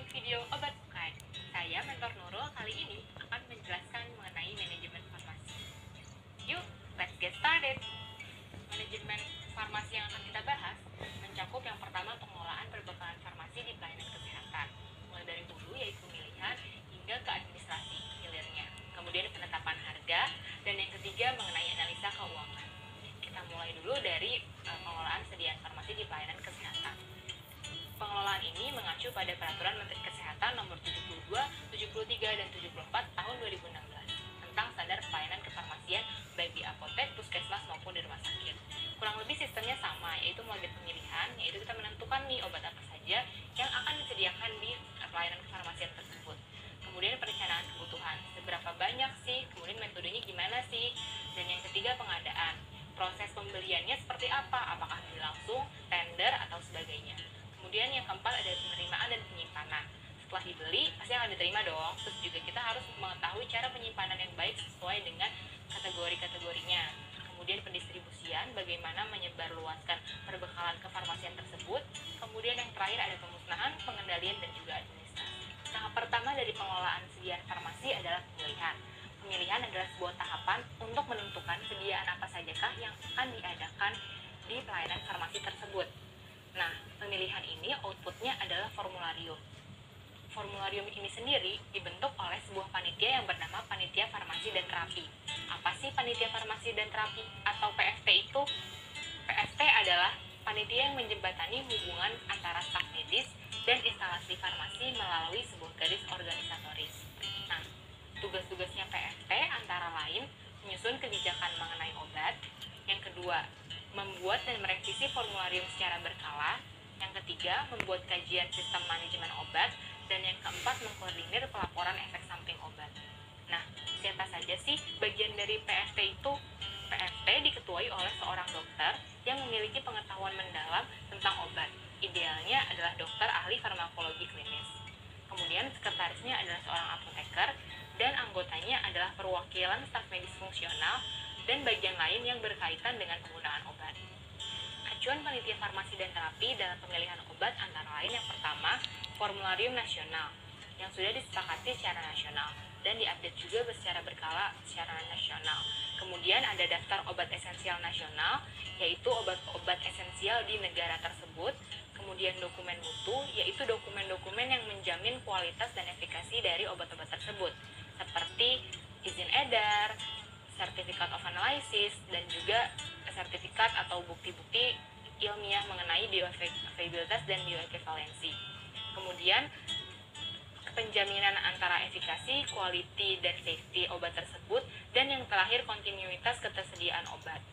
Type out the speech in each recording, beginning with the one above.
sharing video obat bukan. Saya Mentor Nurul kali ini akan menjelaskan mengenai manajemen farmasi. Yuk, let's get started. Manajemen farmasi yang akan kita bahas mencakup yang pertama pengelolaan perbekalan farmasi di pelayanan kesehatan, mulai dari hulu yaitu pemilihan hingga ke administrasi hilirnya. Kemudian penetapan harga, dan yang ketiga mengenai analisa keuangan. Kita mulai dulu dari pengelolaan sediaan farmasi di pelayanan kesehatan. Pengelolaan ini mengacu pada Peraturan Menteri Kesehatan Nomor 72, 73, dan 74 Tahun 2016 tentang standar pelayanan kefarmasian baik di apotek, puskesmas maupun di rumah sakit. Kurang lebih sistemnya sama, yaitu mulai dari pemilihan, yaitu kita menentukan nih obat apa saja yang akan disediakan di pelayanan kefarmasian tersebut. Kemudian perencanaan kebutuhan, seberapa banyak sih, kemudian metodenya gimana sih, dan yang ketiga pengadaan. Proses pembeliannya seperti apa, apakah beli langsung, tender, atau sebagainya. Kemudian yang keempat ada penerimaan dan penyimpanan. Setelah dibeli, pasti akan diterima dong. Terus juga kita harus mengetahui cara penyimpanan yang baik sesuai dengan kategori-kategorinya. Kemudian pendistribusian, bagaimana menyebarluaskan perbekalan kefarmasian tersebut. Kemudian yang terakhir ada pemusnahan, pengendalian, dan juga administrasi. Tahap pertama dari pengelolaan sediaan farmasi adalah pemilihan. Pemilihan adalah sebuah tahapan untuk menentukan sediaan apa sajakah yang akan diadakan di pelayanan farmasi tersebut. Nah, pemilihan ini outputnya adalah formularium. Formularium ini sendiri dibentuk oleh sebuah panitia yang bernama Panitia Farmasi dan Terapi. Apa sih Panitia Farmasi dan Terapi atau PFT itu? PFT adalah panitia yang menjembatani hubungan antara staf medis dan instalasi farmasi melalui sebuah garis organisatoris. Nah, tugas-tugasnya PFT antara lain menyusun kebijakan mengenai obat. Yang kedua, membuat dan merevisi formularium secara berkala. Yang ketiga, membuat kajian sistem manajemen obat. Dan yang keempat, mengkoordinir pelaporan efek samping obat. Nah, siapa saja sih bagian dari PFT itu? PFT diketuai oleh seorang dokter yang memiliki pengetahuan mendalam tentang obat. Idealnya adalah dokter ahli farmakologi klinis. Kemudian sekretarisnya adalah seorang apoteker dan anggotanya adalah perwakilan staf medis fungsional dan bagian lain yang berkaitan dengan penggunaan obat. Acuan panitia farmasi dan terapi dalam pemilihan obat antara lain yang pertama, formularium nasional yang sudah disepakati secara nasional dan diupdate juga secara berkala secara nasional. Kemudian ada daftar obat esensial nasional, yaitu obat-obat esensial di negara tersebut. Kemudian dokumen mutu, yaitu dokumen-dokumen yang menjamin kualitas dan efikasi dari obat-obat tersebut, seperti izin edar, sertifikat of analysis, dan juga sertifikat atau bukti-bukti ilmiah mengenai bioavailabilitas dan bioequivalensi. Kemudian penjaminan antara efikasi, quality, dan safety obat tersebut, dan yang terakhir kontinuitas ketersediaan obat.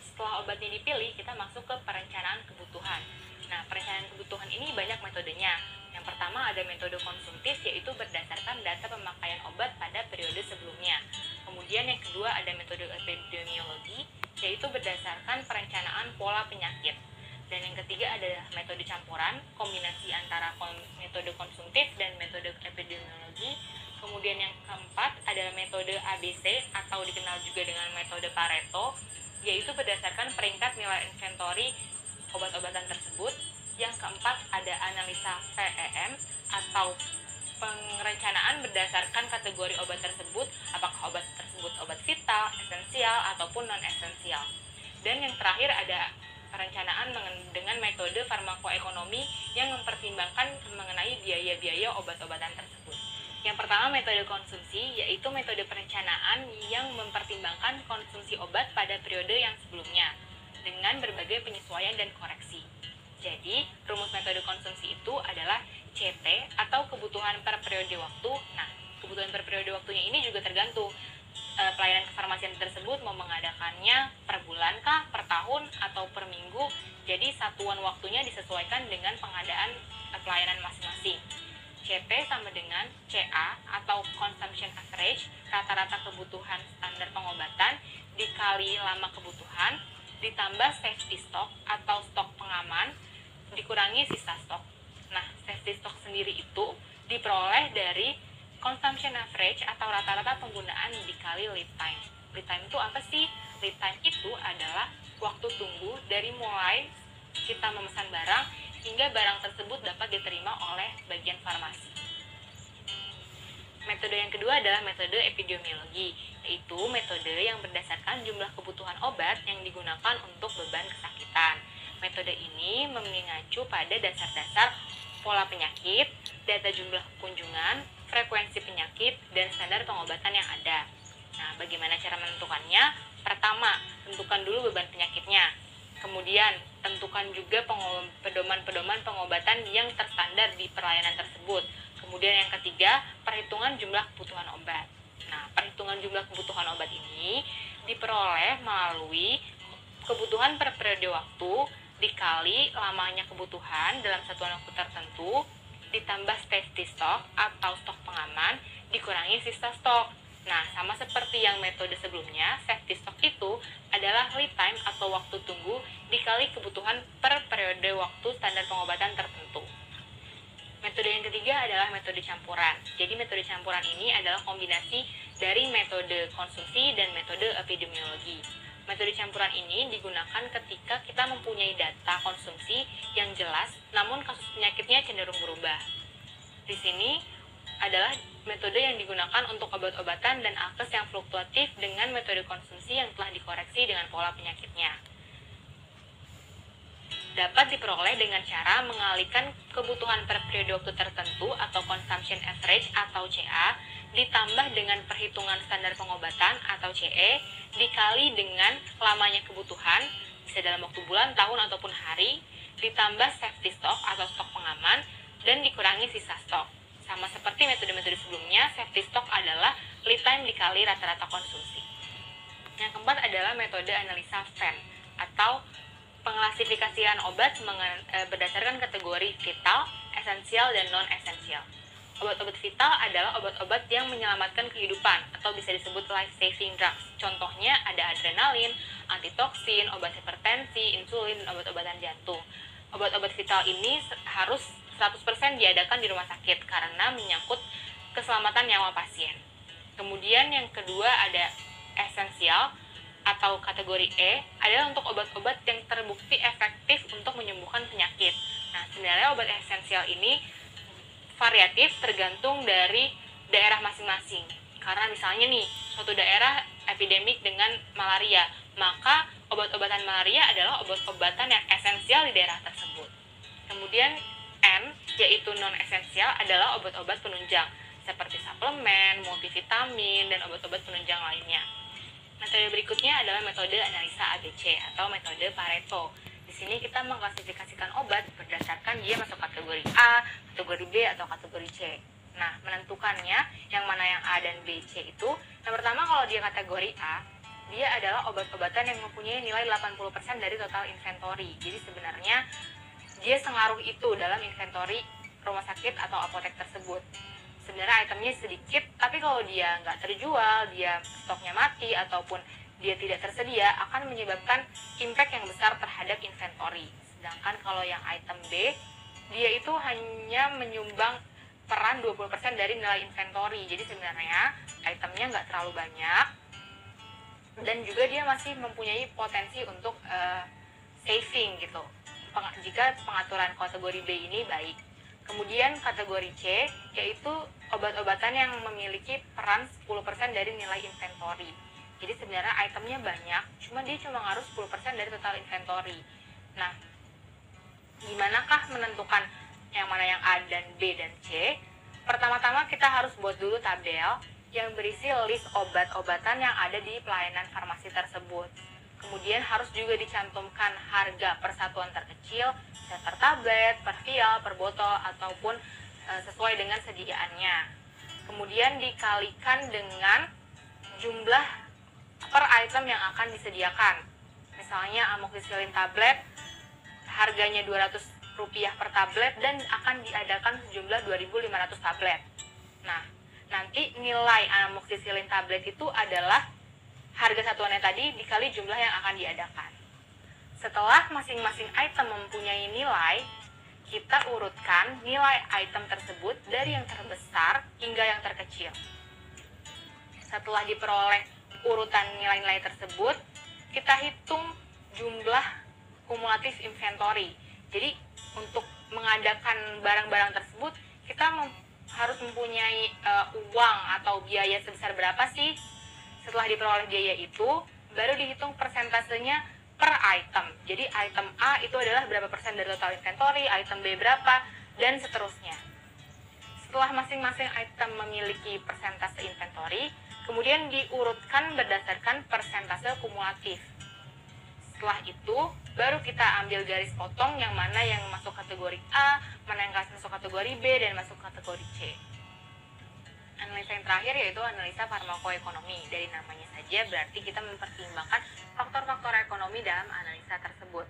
Setelah obatnya dipilih, kita masuk ke perencanaan kebutuhan. Nah, perencanaan kebutuhan ini banyak metodenya. Yang pertama ada metode konsumtif, yaitu berdasarkan data pemakaian obat pada periode sebelumnya. Kemudian yang kedua ada metode epidemiologi, yaitu berdasarkan perencanaan pola penyakit. Dan yang ketiga adalah metode campuran, kombinasi antara metode konsumtif dan metode epidemiologi. Kemudian yang keempat adalah metode ABC atau dikenal juga dengan metode Pareto, yaitu berdasarkan peringkat nilai inventory obat-obatan tersebut. Yang keempat ada analisa PEM atau perencanaan berdasarkan kategori obat tersebut, apakah obat tersebut obat vital, esensial, ataupun non-esensial. Dan yang terakhir ada perencanaan dengan metode farmakoekonomi yang mempertimbangkan mengenai biaya-biaya obat-obatan tersebut. Yang pertama metode konsumsi, yaitu metode perencanaan yang mempertimbangkan konsumsi obat pada periode yang sebelumnya dengan berbagai penyesuaian dan koreksi. Jadi, rumus metode konsumsi itu adalah CT atau kebutuhan per periode waktu. Nah, kebutuhan per periode waktunya ini juga tergantung pelayanan kefarmasian tersebut mau mengadakannya per bulan kah, per tahun, atau per minggu. Jadi, satuan waktunya disesuaikan dengan pengadaan pelayanan masing-masing. CP sama dengan CA atau consumption average, rata-rata kebutuhan standar pengobatan, dikali lama kebutuhan, ditambah safety stock atau stok pengaman, dikurangi sisa stok. Nah, safety stock sendiri itu diperoleh dari consumption average atau rata-rata penggunaan dikali lead time. Lead time itu apa sih? Lead time itu adalah waktu tunggu dari mulai kita memesan barang hingga barang tersebut dapat diterima oleh bagian farmasi. Metode yang kedua adalah metode epidemiologi, yaitu metode yang berdasarkan jumlah kebutuhan obat yang digunakan untuk beban kesakitan. Metode ini mengacu pada dasar-dasar pola penyakit, data jumlah kunjungan, frekuensi penyakit, dan standar pengobatan yang ada. Nah, bagaimana cara menentukannya? Pertama, tentukan dulu beban penyakitnya. Kemudian, tentukan juga pedoman-pedoman pengobatan yang terstandar di pelayanan tersebut. Kemudian yang ketiga, perhitungan jumlah kebutuhan obat. Nah, perhitungan jumlah kebutuhan obat ini diperoleh melalui kebutuhan per periode waktu dikali lamanya kebutuhan dalam satuan waktu tertentu, ditambah safety stock atau stok pengaman, dikurangi sisa stok. Nah, sama seperti yang metode sebelumnya, safety stock itu adalah lead time atau waktu tunggu dikali kebutuhan per periode waktu standar pengobatan tertentu. Metode yang ketiga adalah metode campuran. Jadi metode campuran ini adalah kombinasi dari metode konsumsi dan metode epidemiologi. Metode campuran ini digunakan ketika kita mempunyai data konsumsi yang jelas, namun kasus penyakitnya cenderung berubah. Di sini adalah metode yang digunakan untuk obat-obatan dan alkes yang fluktuatif dengan metode konsumsi yang telah dikoreksi dengan pola penyakitnya. Dapat diperoleh dengan cara mengalihkan kebutuhan per periode waktu tertentu atau consumption average atau CA ditambah dengan perhitungan standar pengobatan atau CE dikali dengan lamanya kebutuhan, bisa dalam waktu bulan, tahun, ataupun hari, ditambah safety stock atau stok pengaman, dan dikurangi sisa stok. Sama seperti metode-metode sebelumnya, safety stock adalah lead time dikali rata-rata konsumsi. Yang keempat adalah metode analisa Venn atau pengklasifikasian obat berdasarkan kategori vital, esensial, dan non-esensial. Obat-obat vital adalah obat-obat yang menyelamatkan kehidupan atau bisa disebut life-saving drugs. Contohnya ada adrenalin, antitoksin, obat hipertensi, insulin, dan obat-obatan jantung. Obat-obat vital ini harus 100% diadakan di rumah sakit karena menyangkut keselamatan nyawa pasien. Kemudian yang kedua ada esensial atau kategori E adalah untuk obat-obat yang terbukti efektif untuk menyembuhkan penyakit. Nah, sebenarnya obat esensial ini variatif tergantung dari daerah masing-masing. Karena misalnya nih, suatu daerah epidemik dengan malaria, maka obat-obatan malaria adalah obat-obatan yang esensial di daerah tersebut. Kemudian N, yaitu non-esensial adalah obat-obat penunjang, seperti suplemen, multivitamin, dan obat-obat penunjang lainnya. Metode berikutnya adalah metode analisa ABC atau metode Pareto. Di sini kita mengklasifikasikan obat berdasarkan dia masuk kategori A, kategori B, atau kategori C. Nah, menentukannya yang mana yang A dan B, C itu, yang pertama kalau dia kategori A, dia adalah obat-obatan yang mempunyai nilai 80% dari total inventory. Jadi sebenarnya dia sengaruh itu dalam inventory rumah sakit atau apotek tersebut. Sebenarnya itemnya sedikit, tapi kalau dia nggak terjual, dia stoknya mati, ataupun dia tidak tersedia, akan menyebabkan impact yang besar terhadap inventory. Sedangkan kalau yang item B, dia itu hanya menyumbang peran 20% dari nilai inventory. Jadi sebenarnya itemnya nggak terlalu banyak, dan juga dia masih mempunyai potensi untuk saving gitu, jika pengaturan kategori B ini baik. Kemudian kategori C, yaitu obat-obatan yang memiliki peran 10% dari nilai inventory. Jadi sebenarnya itemnya banyak, cuma dia cuma ngaruh 10% dari total inventory. Nah, gimanakah menentukan yang mana yang A dan B dan C? Pertama-tama kita harus buat dulu tabel yang berisi list obat-obatan yang ada di pelayanan farmasi tersebut. Kemudian harus juga dicantumkan harga per satuan terkecil, per tablet, per vial, per botol, ataupun sesuai dengan sediaannya. Kemudian dikalikan dengan jumlah per item yang akan disediakan. Misalnya amoxicillin tablet, harganya Rp200 per tablet dan akan diadakan sejumlah 2.500 tablet. Nah, nanti nilai amoxicillin tablet itu adalah harga satuannya tadi dikali jumlah yang akan diadakan. Setelah masing-masing item mempunyai nilai, kita urutkan nilai item tersebut dari yang terbesar hingga yang terkecil. Setelah diperoleh urutan nilai-nilai tersebut, kita hitung jumlah kumulatif inventory. Jadi untuk mengadakan barang-barang tersebut kita harus mempunyai uang atau biaya sebesar berapa sih. Setelah diperoleh biaya itu baru dihitung persentasenya per item. Jadi item A itu adalah berapa persen dari total inventory, item B berapa, dan seterusnya. Setelah masing-masing item memiliki persentase inventory, kemudian diurutkan berdasarkan persentase kumulatif. Setelah itu, baru kita ambil garis potong yang mana yang masuk kategori A, mana yang masuk kategori B, dan masuk kategori C. Analisa yang terakhir yaitu analisa farmakoekonomi. Dari namanya saja berarti kita mempertimbangkan faktor-faktor ekonomi dalam analisa tersebut.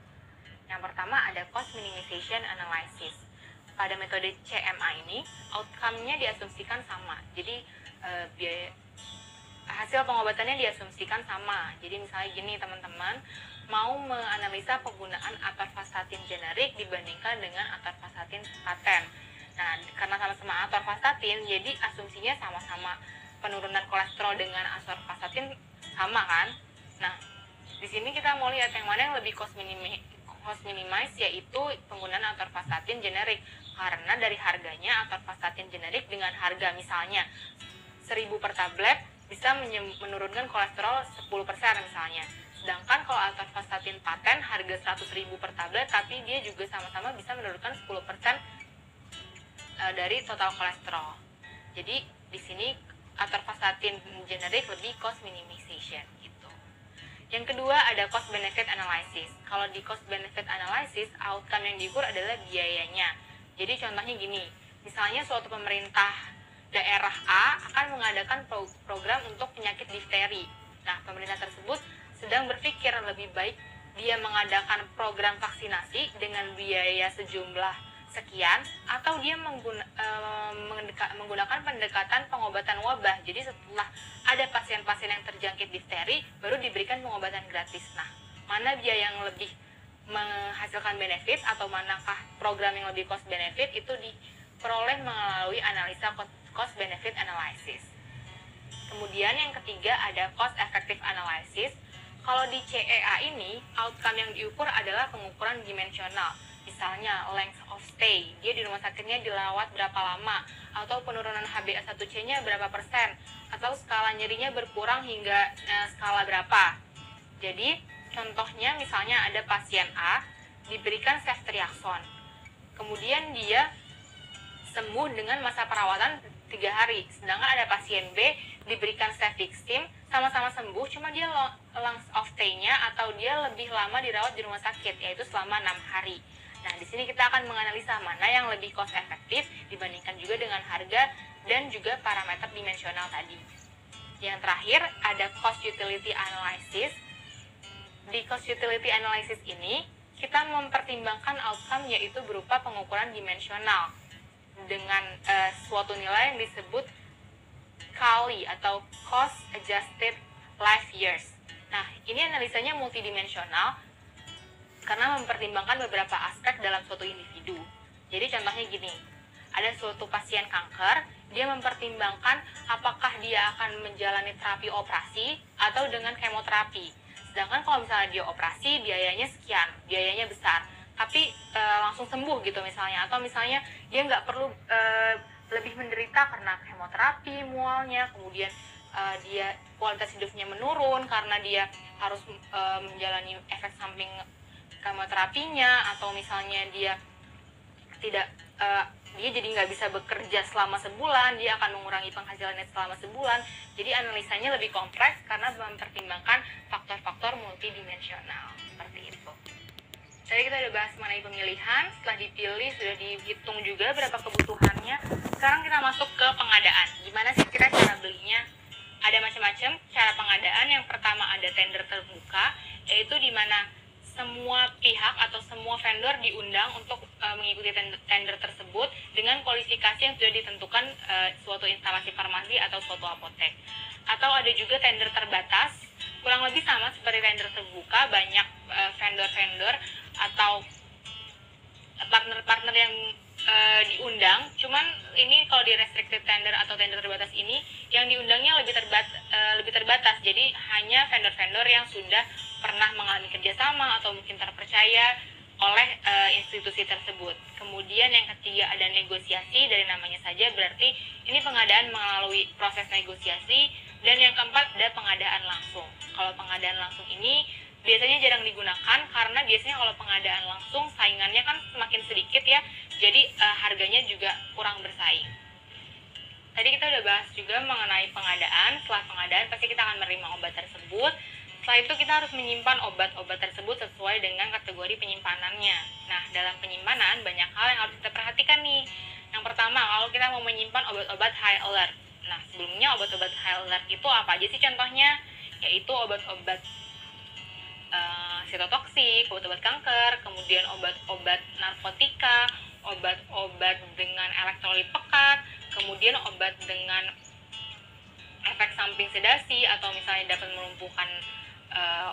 Yang pertama ada cost minimization analysis. Pada metode CMA ini, outcome-nya diasumsikan sama. Jadi hasil pengobatannya diasumsikan sama. Jadi misalnya gini teman-teman, mau menganalisa penggunaan atorvastatin generik dibandingkan dengan atorvastatin paten. Nah, karena sama-sama atorvastatin, jadi asumsinya sama-sama penurunan kolesterol dengan atorvastatin sama kan? Nah, di sini kita mau lihat yang mana yang lebih cost minimize, yaitu penggunaan atorvastatin generik. Karena dari harganya atorvastatin generik dengan harga misalnya 1000 per tablet bisa menurunkan kolesterol 10% misalnya. Sedangkan kalau atorvastatin paten harga 100.000 per tablet, tapi dia juga sama-sama bisa menurunkan 10% dari total kolesterol. Jadi di sini atorvastatin generik lebih cost minimization gitu. Yang kedua ada cost benefit analysis. Kalau di cost benefit analysis, outcome yang diukur adalah biayanya. Jadi contohnya gini, misalnya suatu pemerintah daerah A akan mengadakan program untuk penyakit difteri. Nah, pemerintah tersebut sedang berpikir lebih baik dia mengadakan program vaksinasi dengan biaya sejumlah sekian, atau dia menggunakan pendekatan pengobatan wabah. Jadi setelah ada pasien-pasien yang terjangkit difteri, baru diberikan pengobatan gratis. Nah, mana biaya yang lebih menghasilkan benefit atau manakah program yang lebih cost benefit, itu diperoleh melalui analisa cost benefit analysis. Kemudian yang ketiga ada cost effective analysis. Kalau di CEA ini, outcome yang diukur adalah pengukuran dimensional. Misalnya length of stay, dia di rumah sakitnya dirawat berapa lama, atau penurunan HbA1c-nya berapa persen, atau skala nyerinya berkurang hingga skala berapa. Jadi contohnya misalnya ada pasien A diberikan ceftriaxone, kemudian dia sembuh dengan masa perawatan 3 hari, sedangkan ada pasien B diberikan cefixime, sama-sama sembuh, cuma dia length of stay-nya atau dia lebih lama dirawat di rumah sakit, yaitu selama 6 hari. Nah, di sini kita akan menganalisa mana yang lebih cost efektif dibandingkan juga dengan harga dan juga parameter dimensional tadi. Yang terakhir ada cost utility analysis. Di cost utility analysis ini kita mempertimbangkan outcome yaitu berupa pengukuran dimensional dengan suatu nilai yang disebut CALI atau cost adjusted life years. Nah, ini analisanya multidimensional karena mempertimbangkan beberapa aspek dalam suatu individu. Jadi contohnya gini, ada suatu pasien kanker, dia mempertimbangkan apakah dia akan menjalani terapi operasi atau dengan kemoterapi. Sedangkan kalau misalnya dia operasi, biayanya sekian, biayanya besar, tapi langsung sembuh gitu misalnya. Atau misalnya dia nggak perlu lebih menderita karena kemoterapi mualnya, kemudian dia kualitas hidupnya menurun karena dia harus menjalani efek samping kemoterapinya, atau misalnya dia tidak dia jadi nggak bisa bekerja selama sebulan, dia akan mengurangi penghasilannya selama sebulan. Jadi analisanya lebih kompleks karena mempertimbangkan faktor-faktor multidimensional seperti itu. Tadi kita udah bahas mengenai pemilihan, setelah dipilih sudah dihitung juga berapa kebutuhannya. Sekarang kita masuk ke pengadaan. Gimana sih kita cara belinya? Ada macam-macam cara pengadaan. Yang pertama ada tender terbuka, yaitu di mana semua pihak atau semua vendor diundang untuk mengikuti tender tersebut dengan kualifikasi yang sudah ditentukan suatu instalasi farmasi atau suatu apotek. Atau ada juga tender terbatas, kurang lebih sama seperti tender terbuka, banyak vendor-vendor atau partner-partner yang diundang. Cuman ini kalau di restricted tender atau tender terbatas ini yang diundangnya lebih terbatas. Jadi hanya vendor-vendor yang sudah pernah mengalami kerjasama atau mungkin terpercaya oleh institusi tersebut. Kemudian yang ketiga ada negosiasi, dari namanya saja berarti ini pengadaan melalui proses negosiasi. Dan yang keempat ada pengadaan langsung. Kalau pengadaan langsung ini biasanya jarang digunakan karena biasanya kalau pengadaan langsung saingannya kan semakin sedikit ya, jadi harganya juga kurang bersaing. Tadi kita udah bahas juga mengenai pengadaan. Setelah pengadaan pasti kita akan menerima obat tersebut. Setelah itu kita harus menyimpan obat-obat tersebut sesuai dengan kategori penyimpanannya. Nah, dalam penyimpanan banyak hal yang harus kita perhatikan nih. Yang pertama, kalau kita mau menyimpan obat-obat high alert. Nah, sebelumnya obat-obat high alert itu apa aja sih contohnya? Yaitu obat-obat sitotoksik, obat-obat kanker, kemudian obat-obat narkotika, obat-obat dengan elektrolit pekat, kemudian obat dengan efek samping sedasi atau misalnya dapat melumpuhkan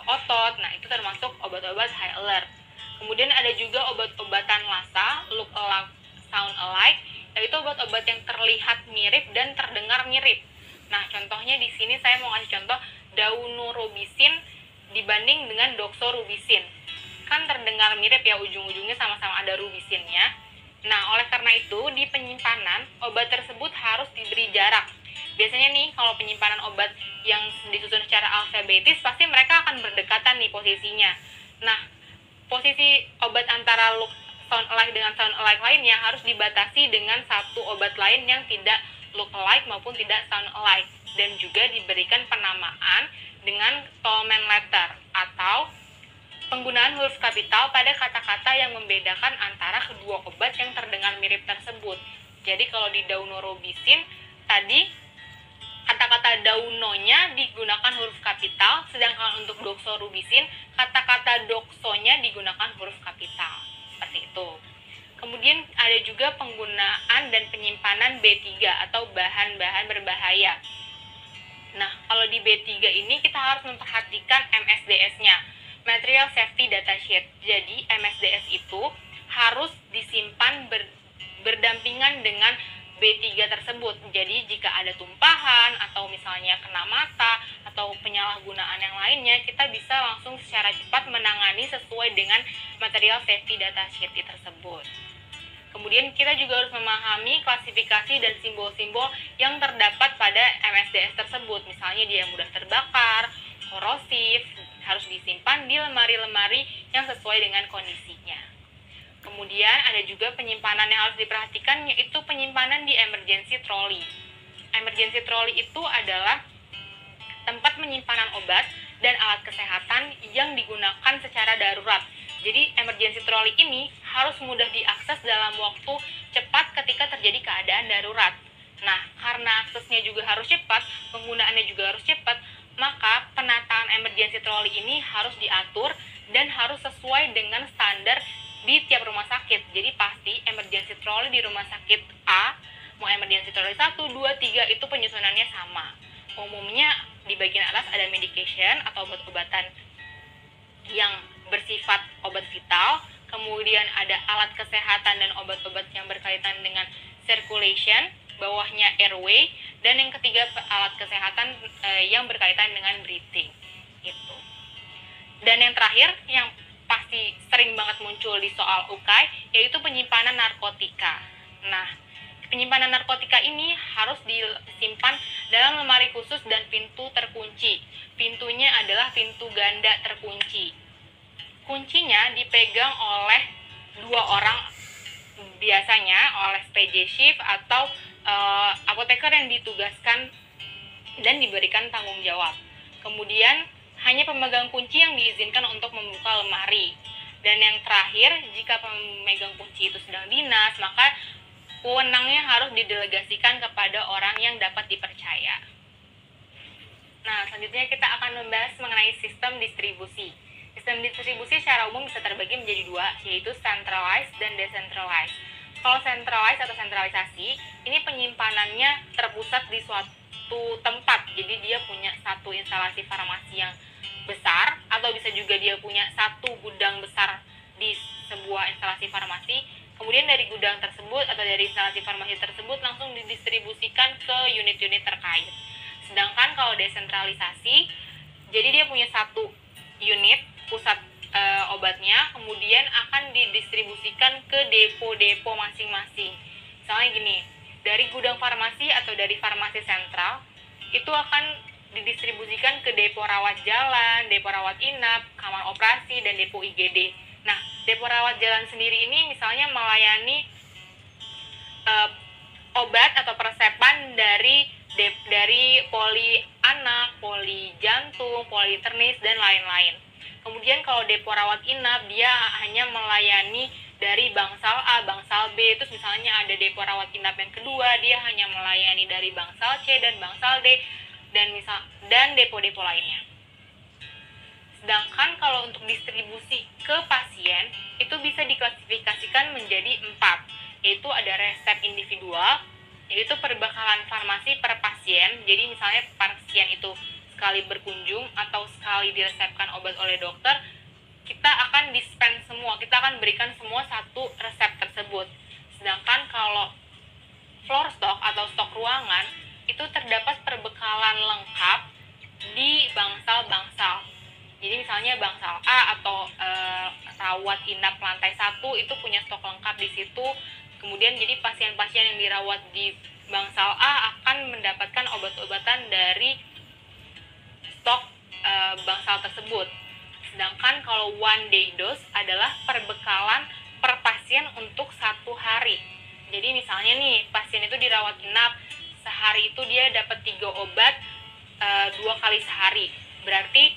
otot. Nah, itu termasuk obat-obat high alert. Kemudian ada juga obat-obatan LASA, look alike, sound alike, yaitu obat-obat yang terlihat mirip dan terdengar mirip. Nah, contohnya di sini saya mau kasih contoh daunorubicin dibanding dengan doxorubicin. Kan terdengar mirip ya, ujung-ujungnya sama-sama ada rubicinnya. Nah, oleh karena itu di penyimpanan obat tersebut harus diberi jarak. Biasanya nih kalau penyimpanan obat yang disusun secara alfabetis pasti mereka akan berdekatan nih posisinya. Nah, posisi obat antara look sound alike dengan sound alike lainnya harus dibatasi dengan satu obat lain yang tidak look alike maupun tidak sound alike, dan juga diberikan penamaan dengan Tolman letter atau penggunaan huruf kapital pada kata-kata yang membedakan antara kedua obat yang terdengar mirip tersebut. Jadi kalau di daunorubicin tadi kata-kata daunonya digunakan huruf kapital, sedangkan untuk doxorubicin kata-kata doxonya digunakan huruf kapital. Seperti itu. Kemudian ada juga penggunaan dan penyimpanan B3 atau bahan-bahan berbahaya. Nah, kalau di B3 ini kita harus memperhatikan MSDS-nya, Material Safety Data Sheet. Jadi MSDS itu harus disimpan berdampingan dengan B3 tersebut. Jadi jika ada tumpahan atau misalnya kena mata atau penyalahgunaan yang lainnya, kita bisa langsung secara cepat menangani sesuai dengan Material Safety Data Sheet tersebut. Kemudian kita juga harus memahami klasifikasi dan simbol-simbol yang terdapat pada MSDS tersebut. Misalnya dia mudah terbakar, korosif, harus disimpan di lemari-lemari yang sesuai dengan kondisinya. Kemudian ada juga penyimpanan yang harus diperhatikan, yaitu penyimpanan di emergency trolley. Emergency trolley itu adalah tempat penyimpanan obat dan alat kesehatan yang digunakan secara darurat. Jadi emergency trolley ini harus mudah diakses dalam waktu cepat ketika terjadi keadaan darurat. Nah, karena aksesnya juga harus cepat, penggunaannya juga harus cepat, maka penataan emergency trolley ini harus diatur dan harus sesuai dengan standar di tiap rumah sakit. Jadi pasti emergency trolley di rumah sakit A, mau emergency trolley 1, 2, 3 itu penyusunannya sama. Umumnya di bagian atas ada medication atau obat-obatan yang bersifat obat vital, kemudian ada alat kesehatan dan obat-obat yang berkaitan dengan circulation, bawahnya airway, dan yang ketiga alat kesehatan yang berkaitan dengan breathing. Gitu. Dan yang terakhir yang pasti sering banget muncul di soal UKAI yaitu penyimpanan narkotika. Nah, penyimpanan narkotika ini harus disimpan dalam lemari khusus dan pintu terkunci. Pintunya adalah pintu ganda terkunci. Kuncinya dipegang oleh 2 orang, biasanya oleh PJ shift atau apoteker yang ditugaskan dan diberikan tanggung jawab. Kemudian hanya pemegang kunci yang diizinkan untuk membuka lemari. Dan yang terakhir, jika pemegang kunci itu sedang dinas, maka wewenangnya harus didelegasikan kepada orang yang dapat dipercaya. Nah, selanjutnya kita akan membahas mengenai sistem distribusi. Sistem distribusi secara umum bisa terbagi menjadi 2, yaitu centralized dan decentralized. Kalau centralized atau sentralisasi, ini penyimpanannya terpusat di suatu tempat. Jadi dia punya satu instalasi farmasi yang besar, atau bisa juga dia punya satu gudang besar di sebuah instalasi farmasi. Kemudian dari gudang tersebut atau dari instalasi farmasi tersebut langsung didistribusikan ke unit-unit terkait. Sedangkan kalau desentralisasi, jadi dia punya satu unit pusat obatnya, kemudian akan didistribusikan ke depo-depo masing-masing. Misalnya gini, dari gudang farmasi atau dari farmasi sentral itu akan didistribusikan ke depo rawat jalan, depo rawat inap, kamar operasi, dan depo IGD. Nah, depo rawat jalan sendiri ini misalnya melayani obat atau persepan dari poli anak, poli jantung, poli internis, dan lain-lain. Kemudian kalau depo rawat inap, dia hanya melayani dari bangsal A, bangsal B. Terus misalnya ada depo rawat inap yang kedua, dia hanya melayani dari bangsal C dan bangsal D, dan depo-depo lainnya. Sedangkan kalau untuk distribusi ke pasien, itu bisa diklasifikasikan menjadi 4, yaitu ada resep individual, yaitu perbekalan farmasi per pasien. Jadi misalnya pasien itu sekali berkunjung atau sekali diresepkan obat oleh dokter, kita akan dispense semua, kita akan berikan semua satu resep tersebut. Sedangkan kalau floor stock atau stok ruangan, itu terdapat perbekalan lengkap di bangsal-bangsal. Jadi misalnya bangsal A atau rawat inap lantai 1 itu punya stok lengkap di situ. Kemudian jadi pasien-pasien yang dirawat di bangsal A akan mendapatkan obat-obatan dari stok bangsal tersebut. Sedangkan kalau one day dose adalah perbekalan per pasien untuk 1 hari. Jadi misalnya nih, pasien itu dirawat inap, sehari itu dia dapat 3 obat 2 kali sehari. Berarti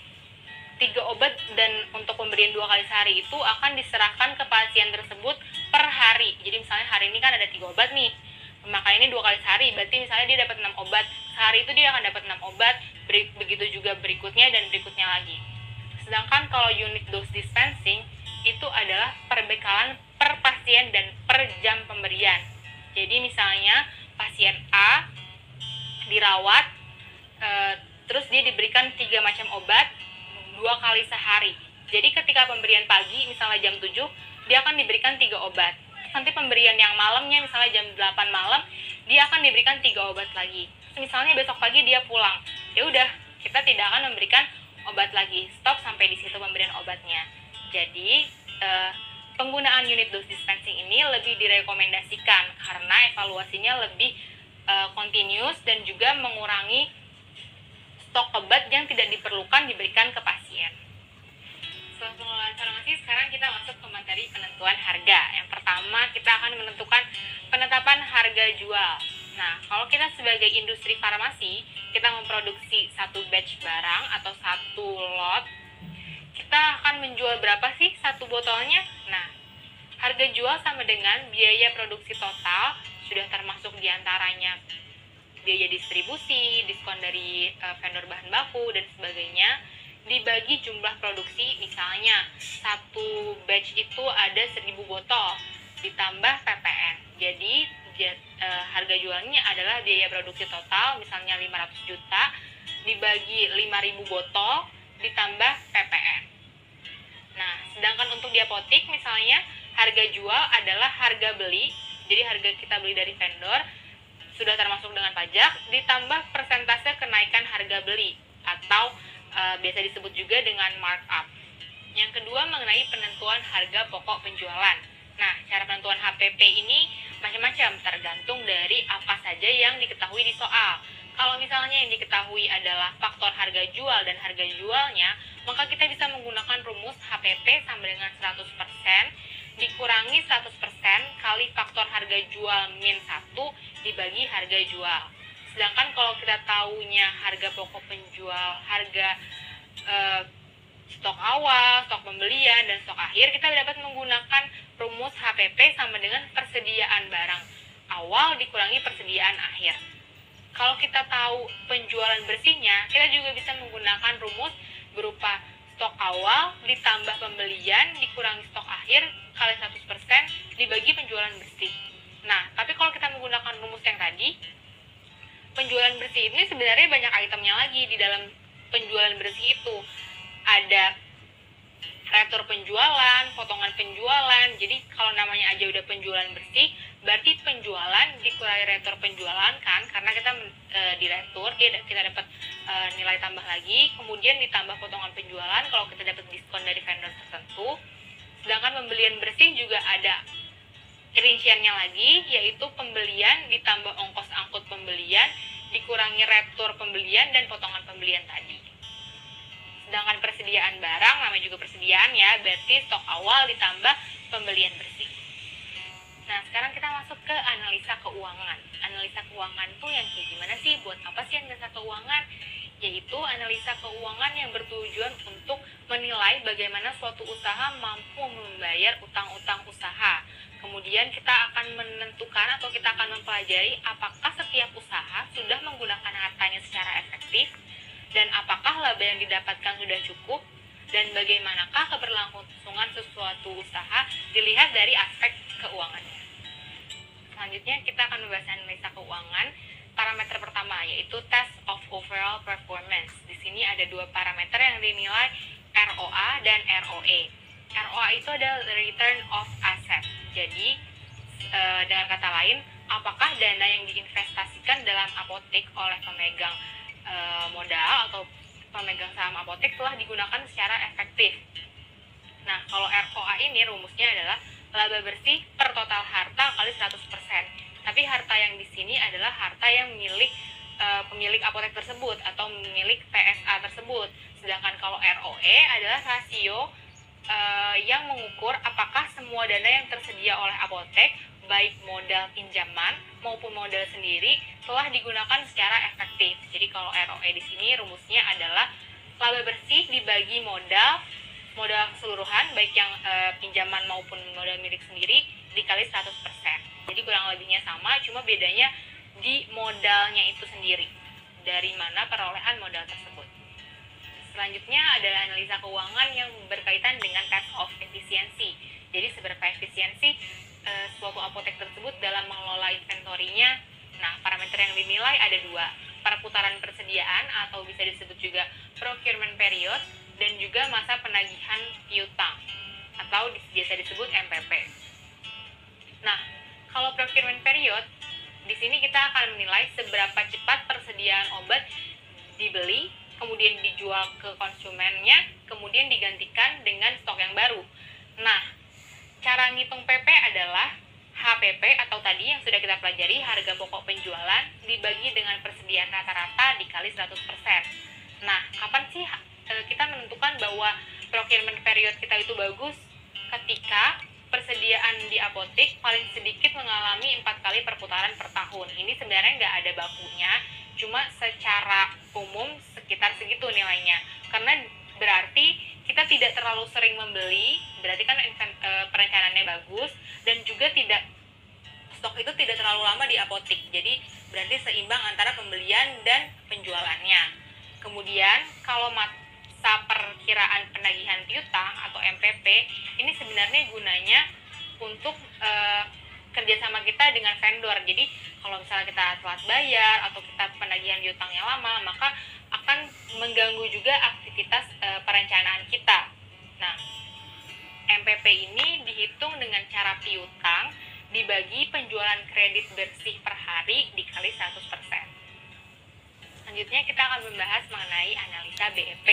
3 obat, dan untuk pemberian 2 kali sehari itu akan diserahkan ke pasien tersebut per hari. Jadi misalnya hari ini kan ada 3 obat nih, maka ini 2 kali sehari, berarti misalnya dia dapat 6 obat. Sehari itu dia akan dapat 6 obat, begitu juga berikutnya dan berikutnya lagi. Sedangkan kalau unit dose dispensing itu adalah perbekalan per pasien dan per jam pemberian. Jadi misalnya pasien A dirawat, terus dia diberikan 3 macam obat 2 kali sehari. Jadi ketika pemberian pagi misalnya jam 7, dia akan diberikan 3 obat. Nanti pemberian yang malamnya misalnya jam 8 malam, dia akan diberikan 3 obat lagi. Terus misalnya besok pagi dia pulang, ya udah, kita tidak akan memberikan obat lagi, stop sampai di situ pemberian obatnya. Jadi penggunaan unit dose dispensing ini lebih direkomendasikan karena evaluasinya lebih continuous dan juga mengurangi stok obat yang tidak diperlukan diberikan ke pasien. Setelah pengelolaan farmasi, sekarang kita masuk ke materi penentuan harga. Yang pertama, kita akan menentukan penetapan harga jual. Nah, kalau kita sebagai industri farmasi, kita memproduksi satu batch barang atau satu lot, kita akan menjual berapa sih satu botolnya? Nah, harga jual sama dengan biaya produksi total, sudah termasuk diantaranya biaya distribusi, diskon dari vendor bahan baku, dan sebagainya, dibagi jumlah produksi. Misalnya, satu batch itu ada 1000 botol, ditambah PPN. Jadi, harga jualnya adalah biaya produksi total, misalnya 500 juta, dibagi 5000 botol, ditambah PPN. Nah, sedangkan untuk di apotik, misalnya, harga jual adalah harga beli, jadi harga kita beli dari vendor, sudah termasuk dengan pajak, ditambah persentase kenaikan harga beli, atau biasa disebut juga dengan markup. Yang kedua mengenai penentuan harga pokok penjualan. Nah, cara penentuan HPP ini macam-macam, tergantung dari apa saja yang diketahui di soal. Kalau misalnya yang diketahui adalah faktor harga jual dan harga jualnya, maka kita bisa menggunakan rumus HPP sama dengan 100% dikurangi 100% kali faktor harga jual min 1 dibagi harga jual. Sedangkan kalau kita tahunya harga pokok penjual, harga stok awal, stok pembelian, dan stok akhir, kita dapat menggunakan rumus HPP sama dengan persediaan barang awal dikurangi persediaan akhir. Kalau kita tahu penjualan bersihnya, kita juga bisa menggunakan rumus berupa stok awal ditambah pembelian dikurangi stok akhir kali 100% dibagi penjualan bersih. Nah, tapi kalau kita menggunakan rumus yang tadi, penjualan bersih ini sebenarnya banyak itemnya lagi di dalam penjualan bersih itu. Ada retur penjualan, potongan penjualan. Jadi kalau namanya aja udah penjualan bersih, berarti penjualan dikurangi retur penjualan kan, karena kita di retur kita dapat nilai tambah lagi, kemudian ditambah potongan penjualan kalau kita dapat diskon dari vendor tertentu. Sedangkan pembelian bersih juga ada rinciannya lagi, yaitu pembelian ditambah ongkos angkut pembelian dikurangi retur pembelian dan potongan pembelian tadi. Sedangkan persediaan barang, namanya juga persediaan ya, berarti stok awal ditambah pembelian bersih. Nah, sekarang kita masuk ke analisa keuangan. Analisa keuangan tuh yang kayak gimana sih? Buat apa sih analisa keuangan? Yaitu analisa keuangan yang bertujuan untuk menilai bagaimana suatu usaha mampu membayar utang-utang usaha. Kemudian kita akan menentukan atau kita akan mempelajari apakah setiap usaha sudah menggunakan hartanya secara efektif, dan apakah laba yang didapatkan sudah cukup, dan bagaimanakah keberlangsungan sesuatu usaha dilihat dari aspek keuangannya. Selanjutnya kita akan membahas analisa keuangan. Parameter pertama yaitu Test of Overall Performance. Di sini ada dua parameter yang dinilai, ROA dan ROE. ROA itu adalah Return of Asset. Jadi dengan kata lain, apakah dana yang diinvestasikan dalam apotek oleh pemegang modal atau pemegang saham apotek telah digunakan secara efektif. Nah, kalau ROA ini rumusnya adalah laba bersih per total harta kali 100%. Tapi harta yang di sini adalah harta yang milik pemilik apotek tersebut atau milik PSA tersebut. Sedangkan kalau ROE adalah rasio yang mengukur apakah semua dana yang tersedia oleh apotek, baik modal pinjaman maupun modal sendiri, telah digunakan secara efektif. Jadi kalau ROE di sini rumusnya adalah laba bersih dibagi modal keseluruhan, baik yang pinjaman maupun modal milik sendiri, dikali 100%. Jadi kurang lebihnya sama, cuma bedanya di modalnya itu sendiri, dari mana perolehan modal tersebut. Selanjutnya adalah analisa keuangan yang berkaitan dengan test of efisiensi. Jadi seberapa efisiensi suatu apotek tersebut dalam mengelola inventorinya. Nah, parameter yang dinilai ada dua, perputaran persediaan atau bisa disebut juga procurement period, dan juga masa penagihan piutang atau biasa disebut MPP. Nah, kalau procurement period, di sini kita akan menilai seberapa cepat persediaan obat dibeli, kemudian dijual ke konsumennya, kemudian digantikan dengan stok yang baru. Nah, cara ngitung PP adalah HPP atau tadi yang sudah kita pelajari, harga pokok penjualan dibagi dengan persediaan rata-rata dikali 100%. Nah, kapan sih kita menentukan bahwa procurement period kita itu bagus? Ketika persediaan di apotek paling sedikit mengalami 4 kali perputaran per tahun. Ini sebenarnya nggak ada bakunya, cuma secara umum sekitar segitu nilainya. Karena berarti kita tidak terlalu sering membeli, berarti kan perencanaannya bagus, dan juga stok itu tidak terlalu lama di apotek. Jadi berarti seimbang antara pembelian dan penjualannya. Kemudian kalau masa perkiraan penagihan piutang atau MPP ini sebenarnya gunanya untuk kerjasama kita dengan vendor. Jadi kalau misalnya kita telat bayar atau kita penagihan piutangnya lama, maka akan mengganggu juga aktivitas perencanaan kita. Nah, MPP ini dihitung dengan cara piutang dibagi penjualan kredit bersih per hari dikali 100%. Selanjutnya kita akan membahas mengenai analisa BEP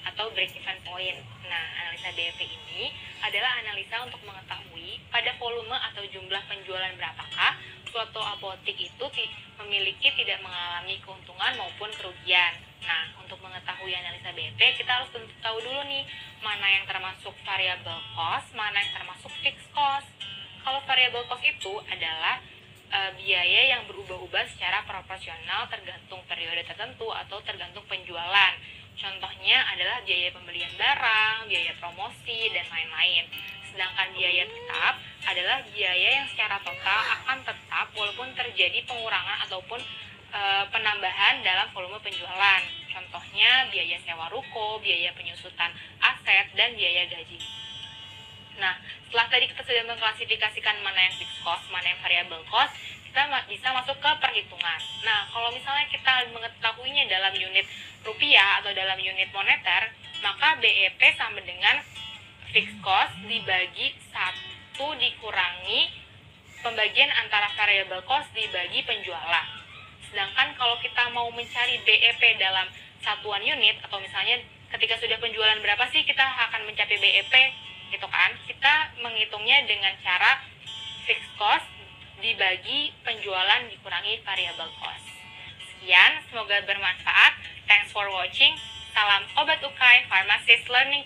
atau break-even point. Nah, analisa BEP ini adalah analisa untuk mengetahui pada volume atau jumlah penjualan berapakah suatu apotek itu memiliki tidak mengalami keuntungan maupun kerugian. Nah, untuk mengetahui analisa BEP, kita harus tahu dulu nih mana yang termasuk variable cost, mana yang termasuk fixed cost. Kalau variable cost itu adalah biaya yang berubah-ubah secara proporsional tergantung periode tertentu atau tergantung penjualan. Contohnya adalah biaya pembelian barang, biaya promosi, dan lain-lain. Sedangkan biaya tetap adalah biaya yang secara total akan tetap walaupun terjadi pengurangan ataupun penambahan dalam volume penjualan. Contohnya biaya sewa ruko, biaya penyusutan aset, dan biaya gaji. Nah, setelah tadi kita sudah mengklasifikasikan mana yang fixed cost, mana yang variable cost, kita bisa masuk ke perhitungan. Nah, kalau misalnya kita mengetahuinya dalam unit rupiah atau dalam unit moneter, maka BEP sama dengan fixed cost dibagi 1 dikurangi pembagian antara variable cost dibagi penjualan. Sedangkan kalau kita mau mencari BEP dalam satuan unit, atau misalnya ketika sudah penjualan berapa sih kita akan mencapai BEP gitu kan. Kita menghitungnya dengan cara fixed cost dibagi penjualan dikurangi variable cost. Sekian, semoga bermanfaat. Thanks for watching. Salam Obat Ukai Pharmacist Learning.